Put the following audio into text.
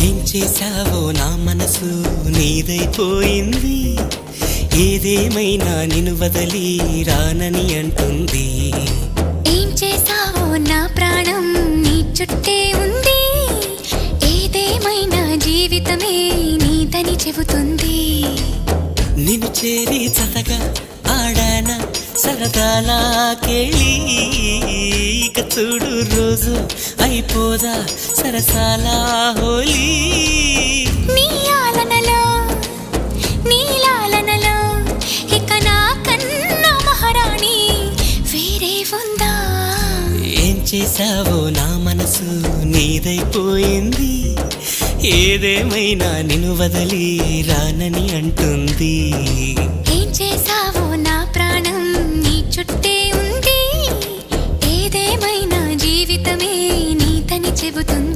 ఏం చేసావో నా మనసు నీదైపోయింది, ఏదేమైనా నిన్ను వదిలి రానని అంటుంది. ఏం చేసావో నా ప్రాణం నీ చుట్టే ఉంది, ఏదేమైనా జీవితమే నీదని చెబుతుంది. నిన్ను చేరి చతగా ఆడాన సరదాలా కేళి, ఇక చూడు రోజు అయిపోదా సరసాలా హోలీ. నీ ఆలనలో నీ లాలనలో ఇక నా కన్నా మహారాణి వేరే ఉందా? ఏం చేసావో నా మనసు నీదైపోయింది, ఏదేమైనా నిన్ను వదిలి రానని అంటుంది. ఏం చేసావో నా ప్రాణం నీ చుట్టే ఉంది, ఏదేమైనా జీవితమే నీతని చెబుతుంది.